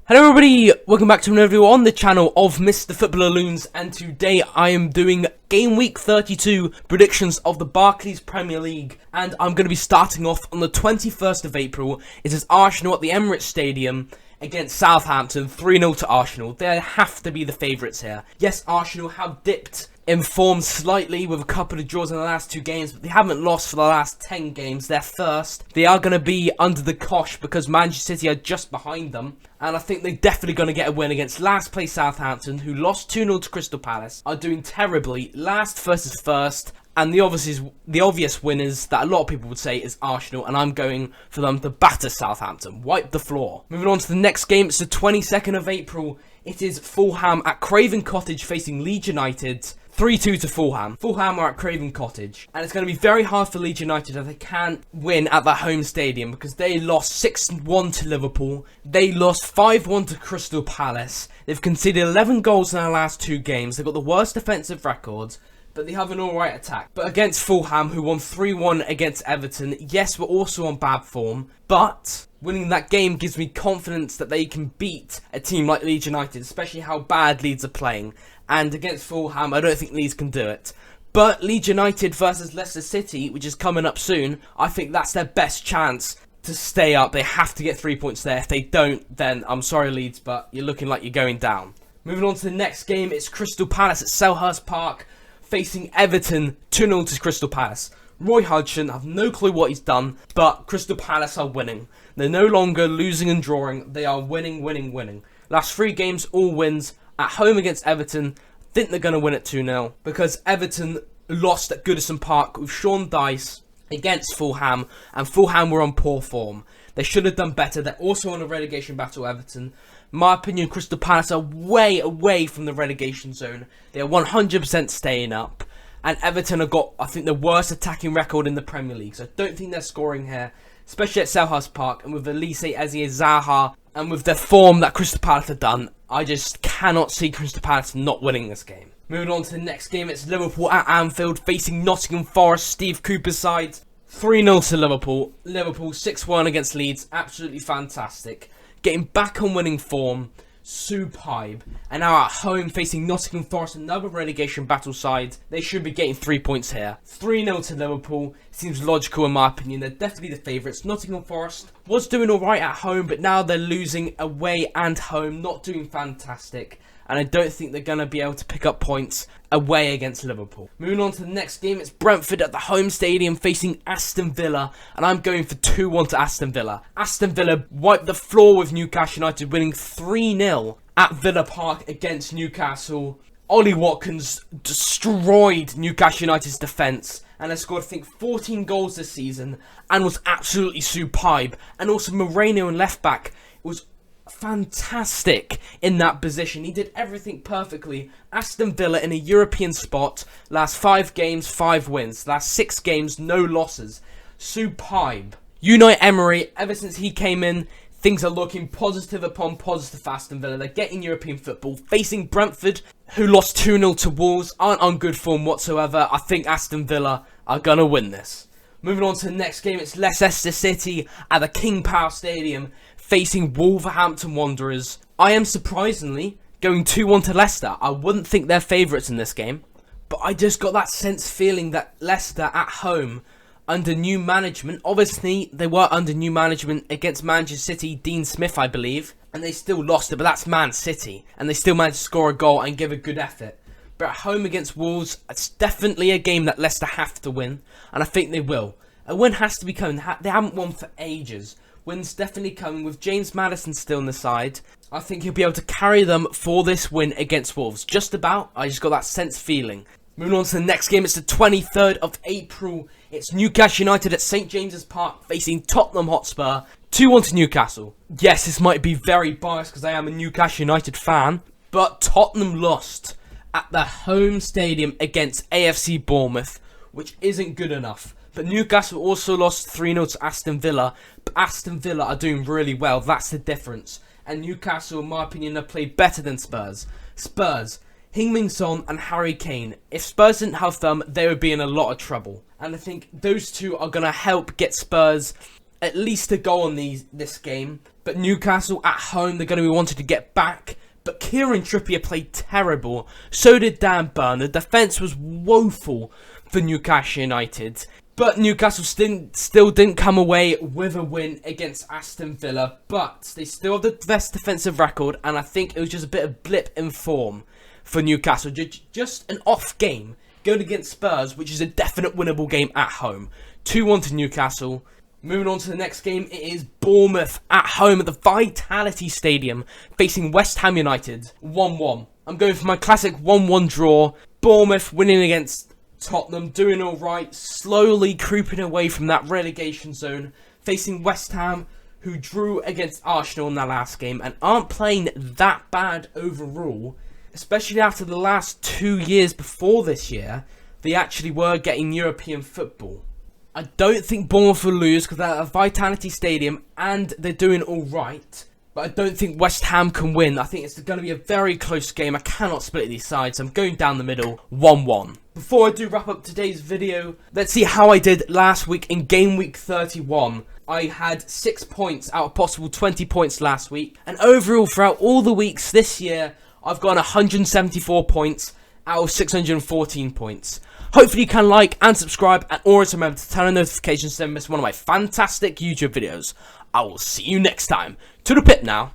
Hello everybody, welcome back to another video on the channel of Mr. Footballer Loons, and today I am doing Game Week 32 predictions of the Barclays Premier League, and I'm going to be starting off on the 21st of April. It is Arsenal at the Emirates Stadium against Southampton, 3-0 to Arsenal. They have to be the favourites here. Yes, Arsenal have dipped in form slightly with a couple of draws in the last 2 games, but they haven't lost for the last 10 games. They're first. They are going to be under the cosh because Manchester City are just behind them, and I think they're definitely going to get a win against last place Southampton, who lost 2-0 to Crystal Palace, are doing terribly, last versus first, and the obvious winners that a lot of people would say is Arsenal, and I'm going for them to batter Southampton, wipe the floor. Moving on to the next game, it's the 22nd of April. It is Fulham at Craven Cottage facing Leeds United. 3-2 to Fulham. Fulham are at Craven Cottage, and it's going to be very hard for Leeds United if they can't win at their home stadium, because they lost 6-1 to Liverpool. They lost 5-1 to Crystal Palace. They've conceded 11 goals in their last 2 games. They've got the worst defensive record, but they have an alright attack. But against Fulham, who won 3-1 against Everton, yes, we're also on bad form, but winning that game gives me confidence that they can beat a team like Leeds United, especially how bad Leeds are playing. And against Fulham, I don't think Leeds can do it. But Leeds United versus Leicester City, which is coming up soon, I think that's their best chance to stay up. They have to get 3 points there. If they don't, then I'm sorry Leeds, but you're looking like you're going down. Moving on to the next game, it's Crystal Palace at Selhurst Park facing Everton, 2-0 to Crystal Palace. Roy Hodgson, I have no clue what he's done, but Crystal Palace are winning. They're no longer losing and drawing, they are winning. Last 3 games, all wins. At home against Everton, I think they're going to win it 2-0, because Everton lost at Goodison Park with Sean Dyche against Fulham, and Fulham were on poor form. They should have done better. They're also on a relegation battle, Everton. In my opinion, Crystal Palace are way away from the relegation zone. They are 100% staying up. And Everton have got, I think, the worst attacking record in the Premier League. So I don't think they're scoring here, especially at Selhurst Park. And with Elise Zaha, and with the form that Crystal Palace have done, I just cannot see Crystal Palace not winning this game. Moving on to the next game, it's Liverpool at Anfield facing Nottingham Forest, Steve Cooper's side. 3-0 to Liverpool. Liverpool 6-1 against Leeds. Absolutely fantastic. Getting back on winning form. Superb. And now at home facing Nottingham Forest, another relegation battle side. They should be getting 3 points here. 3-0 to Liverpool. Seems logical in my opinion. They're definitely the favourites. Nottingham Forest was doing alright at home, but now they're losing away and home. Not doing fantastic. And I don't think they're going to be able to pick up points away against Liverpool. Moving on to the next game, it's Brentford at the home stadium facing Aston Villa, and I'm going for 2-1 to Aston Villa. Aston Villa wiped the floor with Newcastle United, winning 3-0 at Villa Park against Newcastle. Ollie Watkins destroyed Newcastle United's defence, and has scored, I think, 14 goals this season, and was absolutely superb. And also Moreno in left back was fantastic in that position. He did everything perfectly. Aston Villa in a European spot. Last 5 games, 5 wins. Last 6 games, no losses. Superb. Unai Emery, ever since he came in, things are looking positive upon positive for Aston Villa. They're getting European football. Facing Brentford, who lost 2-0 to Wolves, aren't on good form whatsoever. I think Aston Villa are going to win this. Moving on to the next game, it's Leicester City at the King Power Stadium facing Wolverhampton Wanderers. I am surprisingly going 2-1 to Leicester. I wouldn't think they're favourites in this game, but I just got that sense feeling that Leicester at home under new management, obviously they were under new management against Manchester City, Dean Smith I believe, and they still lost it, but that's Man City, and they still managed to score a goal and give a good effort. But at home against Wolves, it's definitely a game that Leicester have to win, and I think they will. A win has to be coming. They haven't won for ages. Win's definitely coming with James Maddison still on the side. I think he'll be able to carry them for this win against Wolves. Just about. I just got that sense feeling. Moving on to the next game. It's the 23rd of April. It's Newcastle United at St James's Park facing Tottenham Hotspur. 2-1 to Newcastle. Yes, this might be very biased because I am a Newcastle United fan, but Tottenham lost at the home stadium against AFC Bournemouth, which isn't good enough. But Newcastle also lost 3-0 to Aston Villa. But Aston Villa are doing really well. That's the difference. And Newcastle, in my opinion, have played better than Spurs. Spurs, Heung-min Son and Harry Kane. If Spurs didn't have them, they would be in a lot of trouble. And I think those two are going to help get Spurs at least a goal in this game. But Newcastle at home, they're going to be wanting to get back. But Kieran Trippier played terrible. So did Dan Burn. The defence was woeful for Newcastle United. But Newcastle still didn't come away with a win against Aston Villa. But they still have the best defensive record. And I think it was just a bit of blip in form for Newcastle. Just an off game going against Spurs, which is a definite winnable game at home. 2-1 to Newcastle. Moving on to the next game, it is Bournemouth at home at the Vitality Stadium facing West Ham United. 1-1. I'm going for my classic 1-1 draw. Bournemouth winning against Tottenham, doing alright, slowly creeping away from that relegation zone. Facing West Ham, who drew against Arsenal in their last game and aren't playing that bad overall. Especially after the last 2 years before this year, they actually were getting European football. I don't think Bournemouth will lose because they're at a Vitality Stadium and they're doing alright. But I don't think West Ham can win. I think it's going to be a very close game. I cannot split these sides. I'm going down the middle, 1-1. Before I do wrap up today's video, let's see how I did last week in Game Week 31. I had 6 points out of possible 20 points last week. And overall, throughout all the weeks this year, I've got 174 points out of 614 points. Hopefully you can like and subscribe, and always remember to turn on notifications so you don't miss one of my fantastic YouTube videos. I will see you next time. To the pit now.